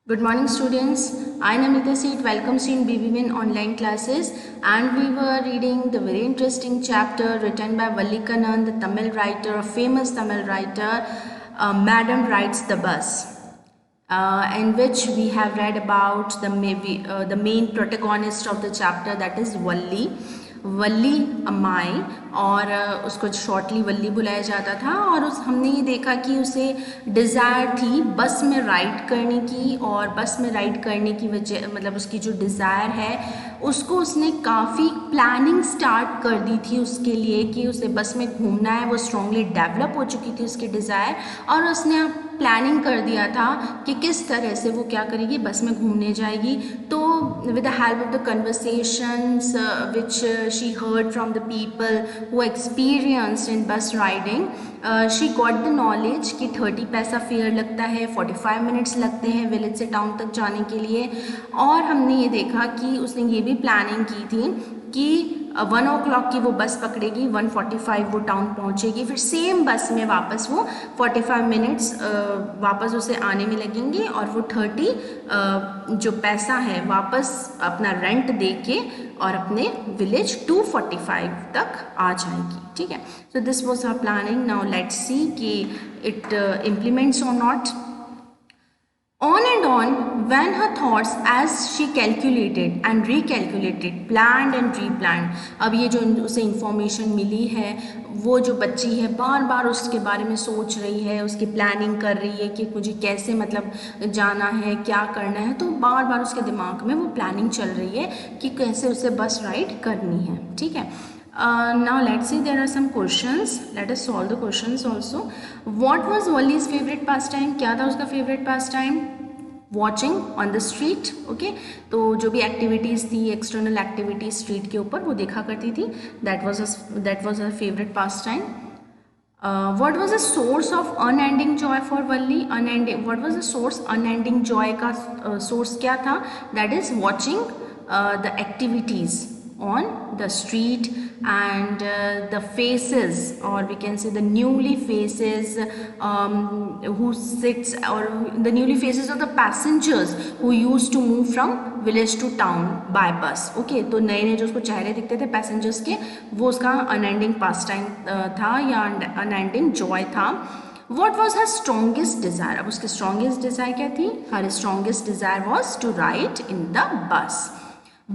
Good morning students, I Namita Seat welcomes you in BBWin online classes and we were reading the very interesting chapter written by Vallikanand, the Tamil writer, a famous Tamil writer, Madam Rides the Bus, in which we have read about the main protagonist of the chapter, that is वल्ली अम्माई, और उसको shortly वल्ली बुलाया जाता था। और हमने ये देखा कि उसे डिज़ायर थी बस में राइड करने की, और बस में राइड करने की वजह मतलब उसकी जो डिज़ायर है उसको उसने काफ़ी प्लानिंग स्टार्ट कर दी थी उसके लिए कि उसे बस में घूमना है। वो स्ट्रांगली डेवलप हो चुकी थी उसकी डिज़ायर, और उसने प्लानिंग कर दिया था कि किस तरह से वो क्या करेगी, बस में घूमने जाएगी। तो with the help of the conversations which she heard from the people who experienced in bus riding, she got the knowledge कि 30 पैसा फेयर लगता है, 45 मिनट्स लगते हैं विलेज से टाउन तक जाने के लिए। और हमने ये देखा कि उसने ये भी प्लानिंग की थी कि 1 o'clock की वो बस पकड़ेगी, 1:45 वो टाउन पहुंचेगी, फिर सेम बस में वापस वो 45 मिनट्स वापस उसे आने में लगेंगे, और वो 30 जो पैसा है वापस अपना रेंट दे के और अपने विलेज 2:45 तक आ जाएगी। ठीक है, so this was her planning. Now let's सी कि इट इम्प्लीमेंट्स और not. On and on went her thoughts as she calculated and recalculated, planned and replanned. अब ये जो उसे इंफॉर्मेशन मिली है, वो जो बच्ची है बार बार उसके बारे में सोच रही है, उसकी प्लानिंग कर रही है कि मुझे कैसे मतलब जाना है, क्या करना है। तो बार बार उसके दिमाग में वो प्लानिंग चल रही है कि कैसे उसे बस राइड करनी है। ठीक है, now let's see, there are some questions. Let us solve the questions also. What was Wally's favorite pastime? क्या था उसका favorite pastime? Watching on the street. Okay, तो जो भी एक्टिविटीज़ थी, एक्सटर्नल एक्टिविटीज स्ट्रीट के ऊपर वो देखा करती थी। that was her favorite pastime. What was the source of unending joy for Valli? What was the source? Unending joy का source क्या था? That is watching the activities on the street and the faces, or we can say the newly faces who sits, or the newly faces of the passengers who used to move from village to town by bus. Okay, तो नए नए जो उसको चेहरे दिखते थे passengers के, वो उसका अनएंडिंग पास टाइम था या अनएंडिंग जॉय था। What was her strongest desire? अब उसकी strongest desire क्या थी? Her strongest desire was to ride in the bus.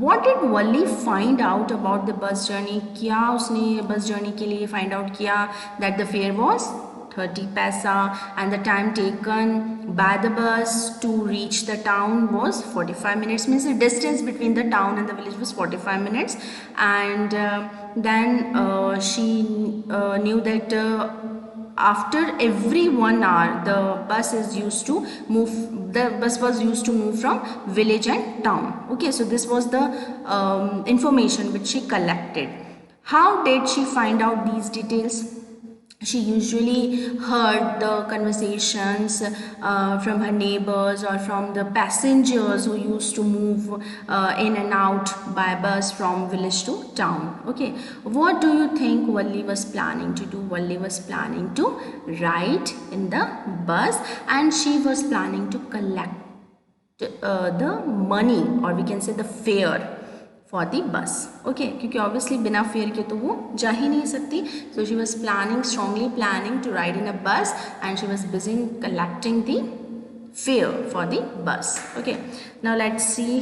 What did Valli find out about the bus journey? क्या उसने बस जर्नी के लिए find out किया? That the fare was 30 पैसा and the time taken by the bus to reach the town was 45 minutes. Means the distance between the town and the village was 45 minutes. And then she knew that after every 1 hour the bus was used to move from village and town. Okay, so this was the information which she collected. How did she find out these details? She usually heard the conversations from her neighbors or from the passengers who used to move in and out by bus from village to town. Okay, what do you think Valli was planning to do? Valli was planning to ride in the bus, and she was planning to collect the money, or we can say the fare for the bus. Okay, क्योंकि obviously बिना fair के तो वो जा ही नहीं सकती. So she was strongly planning to ride in a bus, and she was busy collecting the fare for the bus. Okay, now let's see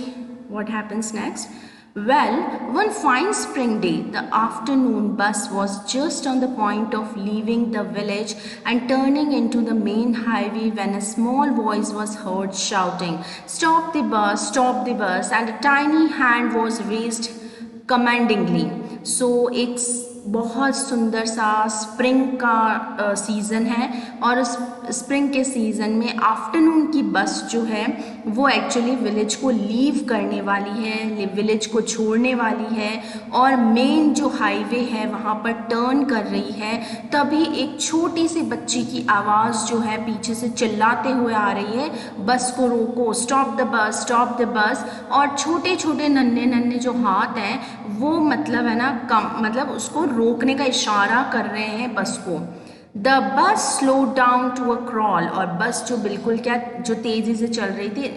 what happens next. Well, one fine spring day, the afternoon bus was just on the point of leaving the village and turning into the main highway when a small voice was heard shouting, "Stop the bus, stop the bus," and a tiny hand was raised commandingly. So एक बहुत सुंदर सा spring का season है, और उस spring के season में आफ्टरनून की बस जो है वो एक्चुअली विलेज को लीव करने वाली है, विलेज को छोड़ने वाली है, और मेन जो हाईवे है वहाँ पर टर्न कर रही है। तभी एक छोटी सी बच्ची की आवाज़ जो है पीछे से चिल्लाते हुए आ रही है, बस को रोको, stop the bus, stop the bus. और छोटे छोटे नन्हे नन्हे जो हाथ हैं वो मतलब है ना मतलब उसको रोकने का इशारा कर रहे हैं बस को। The bus slow down to a crawl, और बस जो बिल्कुल क्या जो तेज़ी से चल रही थी,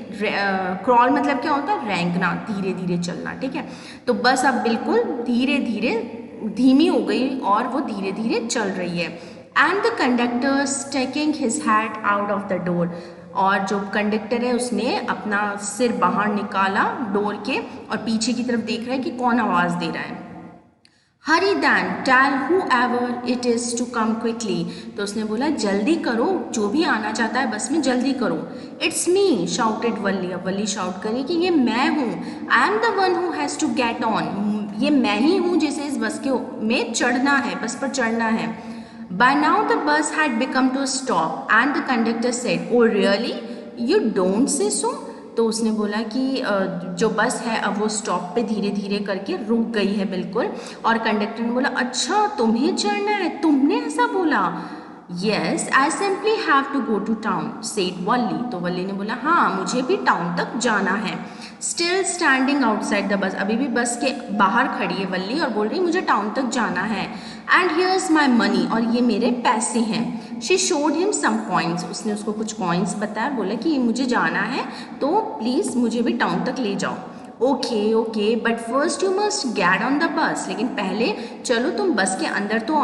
क्रॉल मतलब क्या होता है, रेंगना, धीरे धीरे चलना, ठीक है। तो बस अब बिल्कुल धीरे धीरे धीमी हो गई और वो धीरे धीरे चल रही है। And the conductor staking his had out of the door, और जो कंडक्टर है उसने अपना सिर बाहर निकाला डोर के और पीछे की तरफ देख रहा है कि कौन आवाज़ दे रहा है। Hurry then tell whoever it is to come quickly, तो उसने बोला जल्दी करो, जो भी आना चाहता है बस में जल्दी करो। इट्स मी शाउटेड वल्ली, अब वल्ली शाउट करे कि ये मैं हूँ, I am the one who has to get on, ये मैं ही हूँ जिसे इस बस के में चढ़ना है, बस पर चढ़ना है। By now the bus had become to a stop and the conductor said, "Oh really? You don't say so?" तो उसने बोला कि जो बस है अब वो स्टॉप पे धीरे धीरे करके रुक गई है बिल्कुल, और कंडक्टर ने बोला अच्छा तुम्हें चढ़ना है, तुमने ऐसा बोला। Yes, I simply have to go to town, said वल्ली, तो वल्ली ने बोला हाँ मुझे भी टाउन तक जाना है। Still standing outside the bus, अभी भी बस के बाहर खड़ी है वल्ली और बोल रही मुझे टाउन तक जाना है। And here's my money, और ये मेरे पैसे हैं। She showed him some coins, उसने उसको कुछ coins बताया, बोला कि मुझे जाना है तो प्लीज़ मुझे भी टाउन तक ले जाओ। Okay okay but first you must get on the बस, लेकिन पहले चलो तुम बस के अंदर तो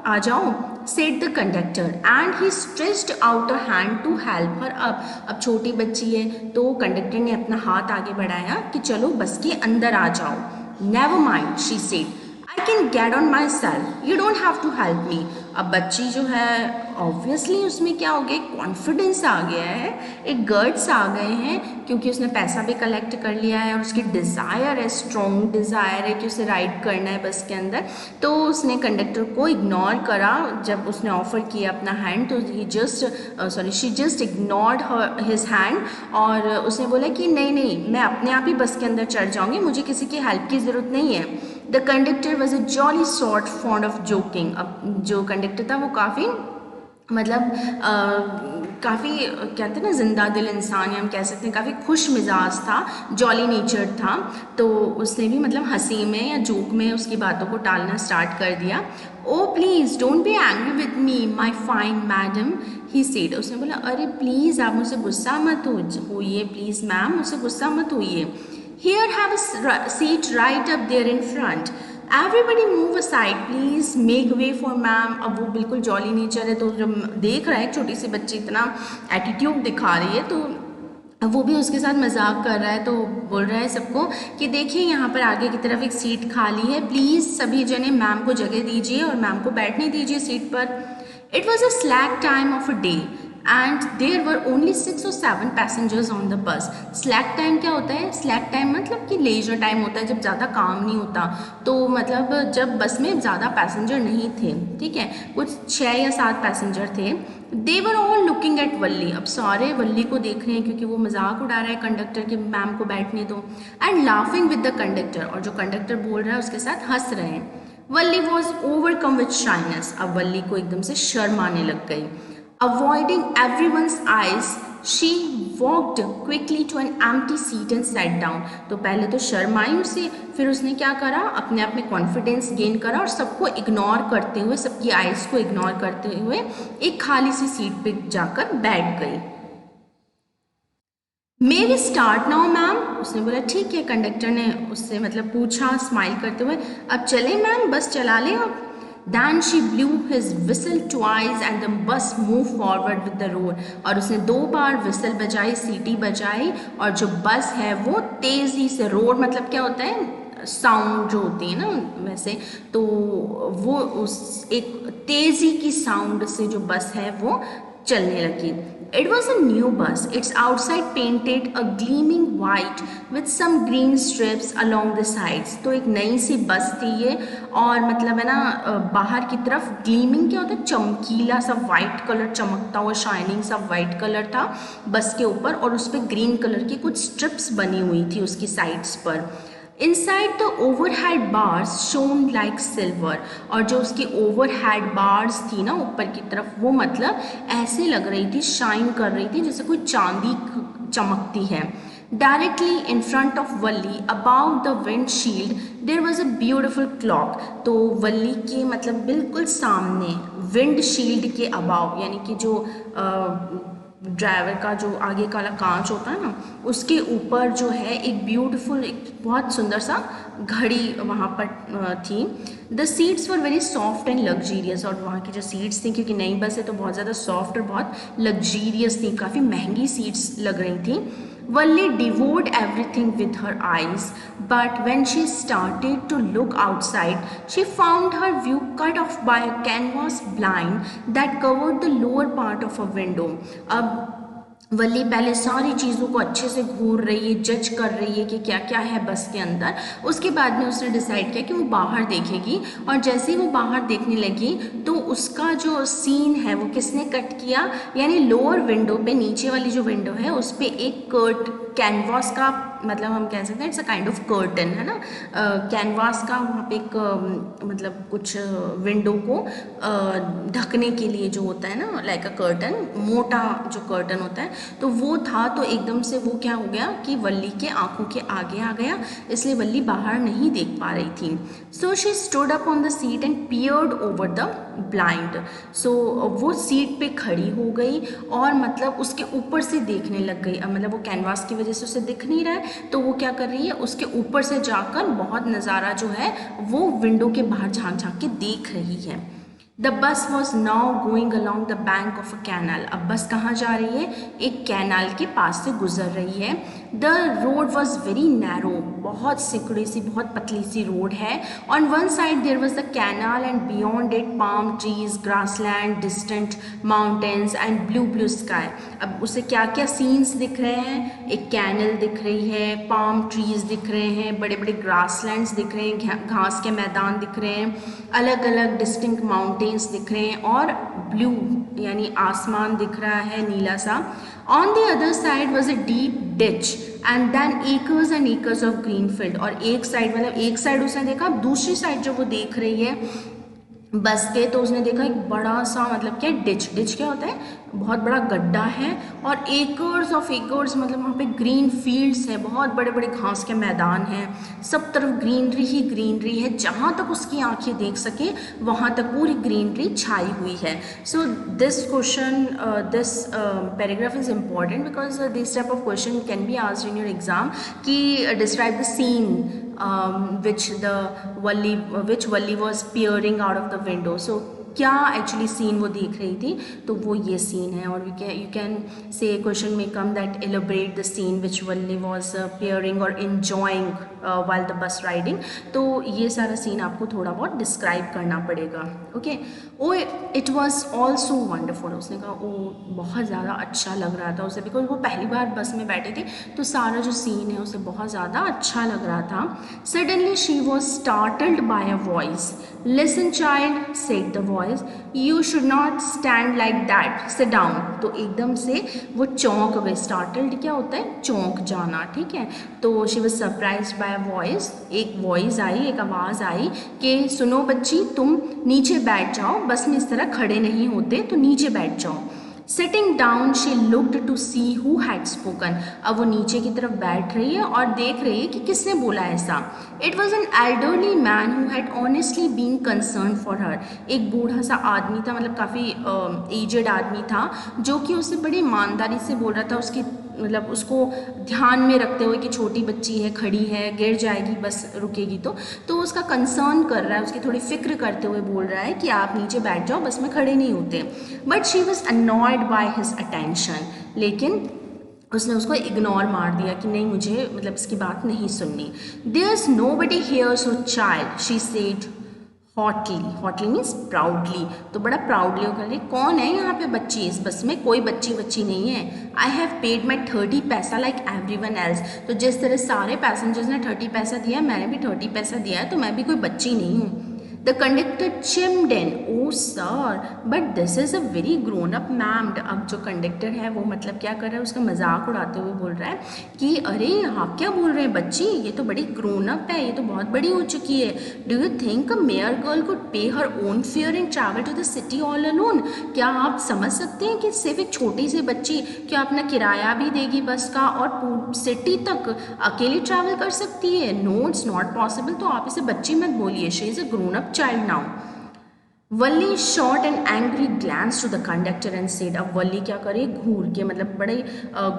आ जाओ, said the conductor and he stretched out a hand to help her up। अब छोटी बच्ची है तो कंडक्टर ने अपना हाथ आगे बढ़ाया कि चलो बस के अंदर आ जाओ। Never mind, she said, I can get on myself, you don't have to help me। अब बच्ची जो है ऑब्वियसली उसमें क्या हो गया, कॉन्फिडेंस आ गया है, एक गर्ड्स आ गए हैं, क्योंकि उसने पैसा भी कलेक्ट कर लिया है और उसकी डिज़ायर है, स्ट्रॉन्ग डिज़ायर है कि उसे राइड करना है बस के अंदर। तो उसने कंडक्टर को इग्नोर करा, जब उसने ऑफ़र किया अपना हैंड तो she just ignored his hand, और उसने बोला कि नहीं नहीं मैं अपने आप ही बस के अंदर चढ़ जाऊँगी, मुझे किसी की हेल्प की ज़रूरत नहीं है। The conductor was a jolly sort fond of joking, अब जो कंडक्टर था वो काफ़ी मतलब काफ़ी कहते हैं ना जिंदा दिल इंसान, या हम कह सकते हैं काफ़ी खुश मिजाज था, जॉली नेचर था। तो उसने भी मतलब हंसी में या जोक में उसकी बातों को टालना स्टार्ट कर दिया। ओ please don't be angry with me my fine madam, he said, उसने बोला अरे प्लीज़ आप मुझसे गुस्सा मत होइए, प्लीज़ मैम मुझसे गुस्सा मत होइए। Here have a seat right up there in front. Everybody move aside please, make way for ma'am। अब वो बिल्कुल जॉली नेचर है, तो जब देख रहा है छोटी सी बच्ची इतना एटीट्यूड दिखा रही है तो वो भी उसके साथ मजाक कर रहा है, तो बोल रहा है सबको कि देखिए यहाँ पर आगे की तरफ एक सीट खाली है, प्लीज़ सभी जने मैम को जगह दीजिए और मैम को बैठने दीजिए सीट पर। It was a slack time of a day and there were only 6 or 7 passengers on the bus. Slack time क्या होता है, स्लैक टाइम मतलब कि लेजर टाइम होता है, जब ज़्यादा काम नहीं होता, तो मतलब जब बस में ज़्यादा पैसेंजर नहीं थे, ठीक है, कुछ 6 या 7 पैसेंजर थे। दे वर ऑल लुकिंग एट वल्ली, अब सारे वल्ली को देख रहे हैं क्योंकि वो मजाक उड़ा रहा है कंडक्टर के मैम को बैठने दो, and laughing with the conductor, और जो कंडक्टर बोल रहा है उसके साथ हंस रहे हैं। वल्ली वॉज ओवरकम विद शाइनेस, अब वल्ली को एकदम से शर्म आने लग गई। Avoiding everyone's eyes, she walked quickly to an empty seat and sat down। तो पहले तो शर्म आई उसे, फिर उसने क्या करा, अपने आप में कॉन्फिडेंस गेन करा और सबको इग्नोर करते हुए, सबकी आइज़ को इग्नोर करते हुए एक खाली सी सीट पे जाकर बैठ गई। May we start now ma'am, उसने बोला ठीक है, कंडक्टर ने उससे मतलब पूछा स्माइल करते हुए, अब चले मैम, बस चला लें अब। Then she blew his whistle twice and the bus moved forward with the road। और उसने 2 बार विसल बजाई, सीटी बजाई, और जो बस है वो तेज़ी से, रोड मतलब क्या होता है, साउंड जो होती है ना वैसे, तो वो उस एक तेज़ी की साउंड से जो बस है वो चलने लगी। It was a new bus. Its outside painted a gleaming white with some green strips along the sides। तो एक नई सी बस थी ये, और मतलब है ना बाहर की तरफ ग्लीमिंग क्या होता है, चमकीला सा वाइट कलर, चमकता हुआ शाइनिंग सा वाइट कलर था बस के ऊपर, और उस पर ग्रीन कलर की कुछ स्ट्रिप्स बनी हुई थी उसकी साइड्स पर। Inside the overhead bars shown like silver, और जो उसकी ओवरहेड बार्स थी ना ऊपर की तरफ, वो मतलब ऐसे लग रही थी, शाइन कर रही थी जैसे कोई चांदी चमकती है। Directly in front of Valli about the windshield there was a beautiful clock. तो वल्ली के मतलब बिल्कुल सामने विंड शील्ड के अबाव, यानी कि जो ड्राइवर का जो आगे वाला कांच होता है ना, उसके ऊपर जो है एक ब्यूटीफुल, एक बहुत सुंदर सा घड़ी वहाँ पर थी। The seats were very soft and luxurious, और वहाँ की जो सीट्स थी, क्योंकि नई बस है तो बहुत ज़्यादा सॉफ्ट और बहुत लग्जीरियस थी, काफ़ी महंगी सीट्स लग रही थी। Valli devoured everything with her eyes, but when she started to look outside, she found her view cut off by a canvas blind that covered the lower part of a window. अब वल्ली पहले सारी चीज़ों को अच्छे से घूर रही है, जज कर रही है कि क्या क्या है बस के अंदर। उसके बाद में उसने डिसाइड किया कि वो बाहर देखेगी, और जैसे ही वो बाहर देखने लगी तो उसका जो सीन है वो किसने कट किया, यानी लोअर विंडो पे, नीचे वाली जो विंडो है उस पर एक कैनवास का, मतलब हम कह सकते हैं it's a kind of curtain, है ना, कैनवास का वहाँ पे एक मतलब कुछ विंडो को ढकने के लिए जो होता है ना, लाइक अ कर्टन, मोटा जो कर्टन होता है, तो वो था। तो एकदम से वो क्या हो गया कि वल्ली के आंखों के आगे आ गया, इसलिए वल्ली बाहर नहीं देख पा रही थी। So she stood up on the seat and peered over the blind. So वो सीट पे खड़ी हो गई और मतलब उसके ऊपर से देखने लग गई। मतलब वो कैनवास की वजह से उसे दिख नहीं रहा है, तो वो क्या कर रही है, उसके ऊपर से जाकर बहुत नज़ारा जो है वो विंडो के बाहर झांक झांक के देख रही है। The bus was now going along the bank of a canal. अब बस कहाँ जा रही है, एक कैनाल के पास से गुजर रही है। The road was very narrow, बहुत सिकुड़ी सी, बहुत पतली सी रोड है। On one side there was the canal and beyond it palm trees, grassland, distant mountains and blue blue sky. अब उसे क्या क्या सीन्स दिख रहे हैं, एक कैनल दिख रही है, पाम ट्रीज दिख रहे हैं, बड़े बड़े ग्रासलैंड्स दिख रहे हैं, घास के मैदान दिख रहे हैं, अलग अलग डिस्टिंक्ट माउंटेन्स दिख रहे हैं, और ब्लू यानी आसमान दिख रहा है नीला सा। On the other side was a deep ditch and then acres and acres of green field. और एक साइड, मतलब एक साइड उसने देखा, दूसरी साइड जो वो देख रही है बस के, तो उसने देखा एक बड़ा सा, मतलब क्या, डिच, डिच क्या होता है, बहुत बड़ा गड्ढा है, और एकर्स ऑफ एकर्स, मतलब वहाँ पे ग्रीन फील्ड्स हैं, बहुत बड़े बड़े घास के मैदान हैं, सब तरफ ग्रीनरी ही ग्रीनरी है, जहाँ तक उसकी आंखें देख सके वहाँ तक पूरी ग्रीनरी छाई हुई है। So this question, this paragraph is important because this type of question can be asked in your exam कि describe the scene which Valli was peering out of the window. So क्या actually scene वो देख रही थी, तो वो ये scene है। और यू कैन से क्वेश्चन में come that elaborate the scene which Valli was peering और enjoying while the bus riding. तो ये सारा सीन आपको थोड़ा बहुत डिस्क्राइब करना पड़ेगा। Okay, oh it was all so wonderful. उसने कहा ओ बहुत ज़्यादा अच्छा लग रहा था उसे, बिकॉज वो पहली बार बस में बैठे थे, तो सारा जो सीन है उसे बहुत ज़्यादा अच्छा लग रहा था। Suddenly she was startled by a voice. Listen child, said the voice, you should not stand like that, sit down. तो एकदम से वो चौंक गए। स्टार्टल्ड क्या होता है, चौंक जाना, ठीक है। तो she was surprised bye a voice, एक वॉइस आई, एक आवाज़ आई कि सुनो बच्ची, तुम नीचे बैठ जाओ, बस में इस तरह खड़े नहीं होते, तो नीचे बैठ जाओ। Sitting down, she looked to see who had spoken. अब वो नीचे की तरफ बैठ रही है और देख रही है कि किसने बोला ऐसा। It was an elderly man who had honestly been concerned for her. एक बूढ़ा सा आदमी था, मतलब काफ़ी एजेड आदमी था, जो कि उससे बड़ी ईमानदारी से बोल रहा था, उसकी मतलब उसको ध्यान में रखते हुए कि छोटी बच्ची है, खड़ी है, गिर जाएगी बस रुकेगी, तो उसका कंसर्न कर रहा है, उसकी थोड़ी फिक्र करते हुए बोल रहा है कि आप नीचे बैठ जाओ, बस में खड़े नहीं होते। But she was annoyed by his attention, लेकिन उसने उसको इग्नोर मार दिया कि नहीं, मुझे मतलब इसकी बात नहीं सुननी। There is nobody here so child, she said haughtily. Haughtily means proudly, तो बड़ा प्राउडली होकर रही, कौन है यहाँ पे बच्ची, इस बस में कोई बच्ची नहीं है। आई हैव पेड माई 30 पैसा लाइक एवरीवन एल्स। तो जिस तरह सारे पैसेंजर्स ने 30 पैसा दिया, मैंने भी 30 पैसा दिया है, तो मैं भी कोई बच्ची नहीं हूँ। The conductor chimed in, oh sir but this is a very grown up ma'am. अब जो कंडक्टर है वो मतलब क्या कर रहा है, उसका मजाक उड़ाते हुए बोल रहा है कि अरे आप क्या बोल रहे हैं बच्ची, ये तो बड़ी ग्रोन अप है, ये तो बहुत बड़ी हो चुकी है। Do you think a mere girl could pay her own fare and travel to the city all alone? क्या आप समझ सकते हैं कि सिर्फ एक छोटी सी बच्ची क्या अपना किराया भी देगी बस का और सिटी तक अकेली ट्रैवल कर सकती है? No, it's not possible. तो आप इसे बच्ची मत बोलिए, she is a grown up child now. Valli shot an angry glance to the conductor and said. अब वल्ली क्या करे, घूर के, मतलब बड़े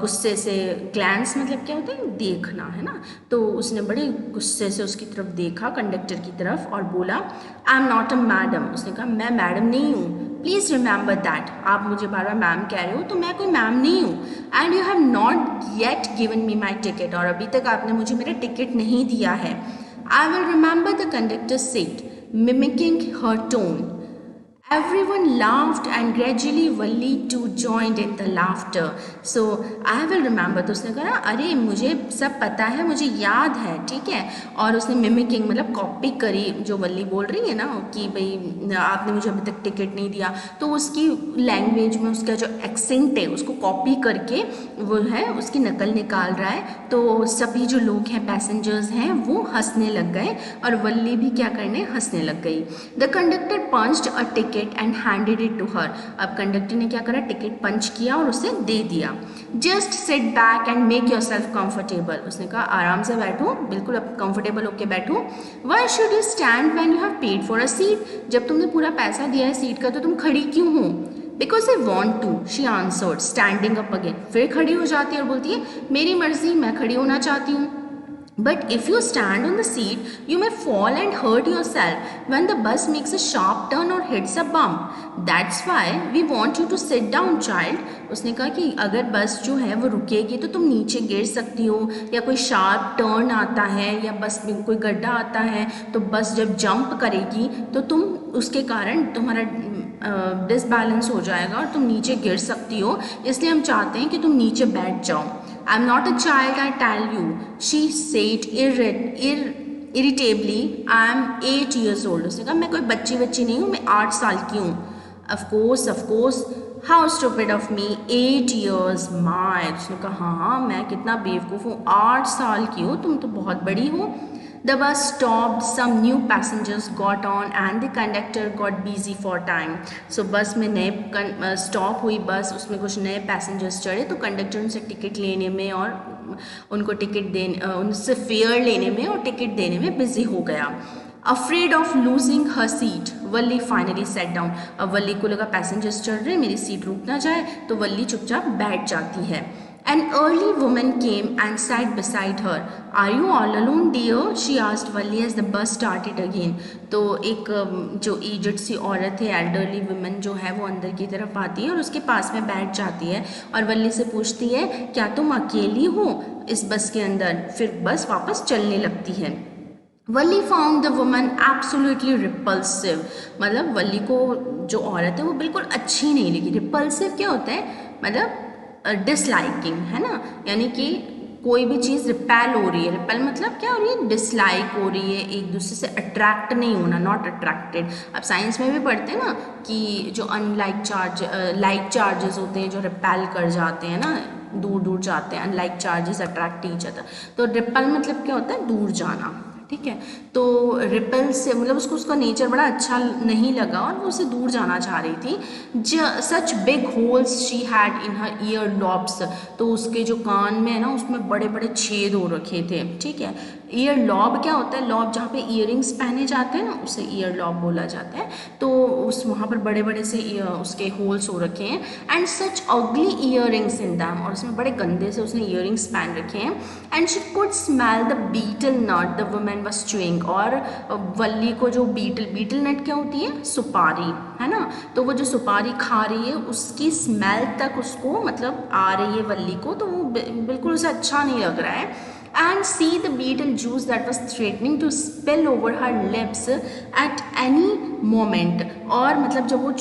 गुस्से से, ग्लैंस मतलब क्या होता है, देखना, है ना। तो उसने बड़े गुस्से से उसकी तरफ देखा, कंडक्टर की तरफ, और बोला I am not a madam. उसने कहा मैं मैडम नहीं हूँ, प्लीज़ रिमेंबर दैट। आप मुझे बार बार मैम कह रहे हो, तो मैं कोई मैम नहीं हूँ। And you have not yet given me my ticket, और अभी तक आपने मुझे मेरा टिकट नहीं दिया है। I will remember, the conductor said, mimicking her tone. Everyone laughed and gradually Valli too joined in the laughter. So I will remember. तो उसने कहा अरे मुझे सब पता है, मुझे याद है, ठीक है। और उसने मिमिकिंग मतलब कॉपी करी, जो वल्ली बोल रही है ना कि भाई आपने मुझे अभी तक टिकट नहीं दिया, तो उसकी लैंग्वेज में उसका जो एक्सेंट है उसको कॉपी करके वो है उसकी नकल निकाल रहा है। तो सभी जो लोग हैं, पैसेंजर्स हैं, वो हंसने लग गए और वल्ली भी क्या करने, हंसने लग गई। The conductor punched a ticket and handed it to her. अब कंडक्टर ने क्या करा, टिकट पंच किया और उसे दे दिया। Just sit back and make your self comfortable. उसने कहा आराम से बैठो, बिल्कुल अब कंफर्टेबल होके बैठो। Why should you stand when you have paid for a seat. जब तुमने पूरा पैसा दिया है सीट का, तो तुम खड़ी क्यों हो। Because I want to, she answered standing up again. फिर खड़ी हो जाती है और बोलती है मेरी मर्जी, मैं खड़ी होना चाहती हूँ। But if you stand on the seat, you may fall and hurt yourself when the bus makes a sharp turn or hits a bump. That's why we want you to sit down, child. उसने कहा कि अगर बस जो है वो रुकेगी तो तुम नीचे गिर सकती हो, या कोई शार्प टर्न आता है, या बस में कोई गड्ढा आता है, तो बस जब जंप करेगी तो तुम उसके कारण तुम्हारा डिसबैलेंस हो जाएगा और तुम नीचे गिर सकती हो। इसलिए हम चाहते हैं कि तुम नीचे बैठ जाओ। I'm not a child, I tell you, she said irritably. I'm 8 years old. उसने कहा मैं कोई बच्ची नहीं हूँ, मैं 8 साल की हूँ। Of course, how stupid of me, 8 years, my. उसने कहा हाँ मैं कितना बेवकूफ़ हूँ, 8 साल की हो, तुम तो बहुत बड़ी हो। The bus stopped, some new passengers got on and the conductor got busy for time. So बस में नए स्टॉप हुई बस, उसमें कुछ नए पैसेंजर्स चढ़े, तो कंडक्टर उनसे टिकट लेने में और उनको टिकट देने, उनसे फेयर लेने में और टिकट देने में बिजी हो गया। Afraid of losing her seat, Valli finally sat down. अब वल्ली को लगा पैसेंजर्स चढ़ रहे, मेरी सीट रुक ना जाए, तो वल्ली चुपचाप बैठ जाती है। An early woman came and sat beside her. Are you all alone, dear? She asked Valli as the bus started again. तो एक जो एजड सी औरत है, एल्डरली वुमन जो है, वो अंदर की तरफ आती है और उसके पास में बैठ जाती है और वल्ली से पूछती है क्या तुम अकेली हो इस बस के अंदर। फिर बस वापस चलने लगती है। Valli found the woman absolutely repulsive. मतलब वल्ली को जो औरत है वो बिल्कुल अच्छी नहीं लगी। रिपल्सिव क्या होता है, मतलब डिसलाइकिंग, है ना, यानी कि कोई भी चीज़ रिपेल हो रही है। रिपेल मतलब क्या हो रही है, डिसलाइक हो रही है, एक दूसरे से अट्रैक्ट नहीं होना, नॉट अट्रैक्टेड। अब साइंस में भी पढ़ते हैं ना कि जो अनलाइक चार्ज लाइक चार्जेस होते हैं जो रिपेल कर जाते हैं ना, दूर दूर जाते हैं, unlike charges attract each other. तो रिपेल मतलब क्या होता है, दूर जाना, ठीक है। तो रिपल से मतलब उसको उसका नेचर बड़ा अच्छा नहीं लगा और वो उसे दूर जाना चाह रही थी। Such big holes she had in her year lobes. तो उसके जो कान में है ना, उसमें बड़े बड़े छेद हो रखे थे, ठीक है। ईयर लॉब क्या होता है, लॉब जहाँ पे ईयरिंग्स पहने जाते हैं ना, उसे ईयर लॉब बोला जाता है। तो उस वहाँ पर बड़े बड़े से उसके होल्स हो रखे हैं। एंड सच अगली ईयरिंग्स इन दैम, और उसमें बड़े गंदे से उसने ईयरिंग्स पहन रखे हैं। And she could smell the beetle not the woman was chewing. और वल्ली को जो बीटल नट क्या होती है, सुपारी, है ना। तो वो जो सुपारी खा रही है उसकी स्मेल तक उसको मतलब आ रही है वल्ली को, तो वो बिल्कुल उसे अच्छा नहीं लग रहा है। And see the beetle juice that was threatening to spill over her lips at any moment. और मतलब जब वो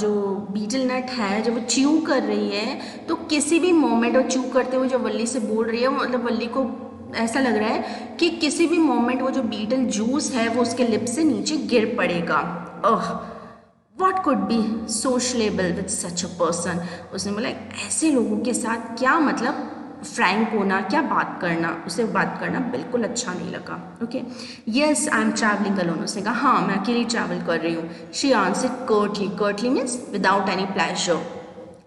जो बीटल नट है जब वो च्यू कर रही है, तो किसी भी मोमेंट वो च्यू करते हुए जो वल्ली से बोल रही है, मतलब वल्ली को ऐसा लग रहा है कि किसी भी मोमेंट वो जो बीटल जूस है वो उसके लिप से नीचे गिर पड़ेगा। What could be sociable with such a person? उसने बोला ऐसे लोगों के साथ क्या मतलब फ्रैंक होना, क्या बात करना, उसे बात करना बिल्कुल अच्छा नहीं लगा। Okay, yes I am travelling alone. उसने कहा हाँ मैं अकेली ट्रैवल कर रही हूँ। She answered Curtly, Curtly means without any pleasure,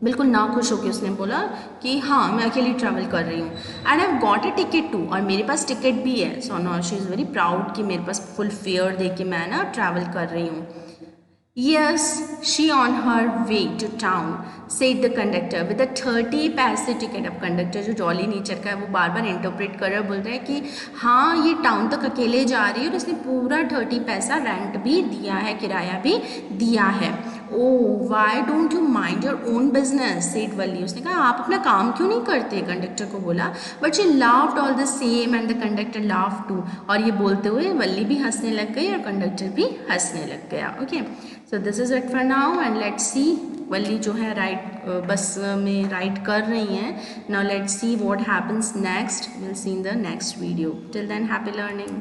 बिल्कुल ना खुश होकर उसने बोला कि हाँ मैं अकेली ट्रैवल कर रही हूँ। And I have got a ticket too, और मेरे पास टिकट भी है। So no she is very proud कि मेरे पास फुल फेयर दे के मैं ना ट्रैवल कर रही हूँ। Yes, she on her way to town, said the conductor with a 30 पैसे टिकट। अब कंडक्टर जो जॉली नेचर का है वो बार बार इंटरप्रेट कर रहा है, बोल रहा है कि हाँ ये टाउन तक अकेले जा रही है और उसने पूरा 30 पैसा रेंट भी दिया है, किराया भी दिया है। Oh why don't you mind your own business, said Valli. उसने कहा आप अपना काम क्यों नहीं करते, कंडक्टर को बोला। But she laughed all the same and the conductor laughed too. और ये बोलते हुए वल्ली भी हंसने लग गई और कंडक्टर भी हंसने लग गया। Okay, so this is it for now and let's see. Valli जो है राइड बस में राइड कर रही हैं। Now let's see what happens next, will see in the next video. Till then happy learning.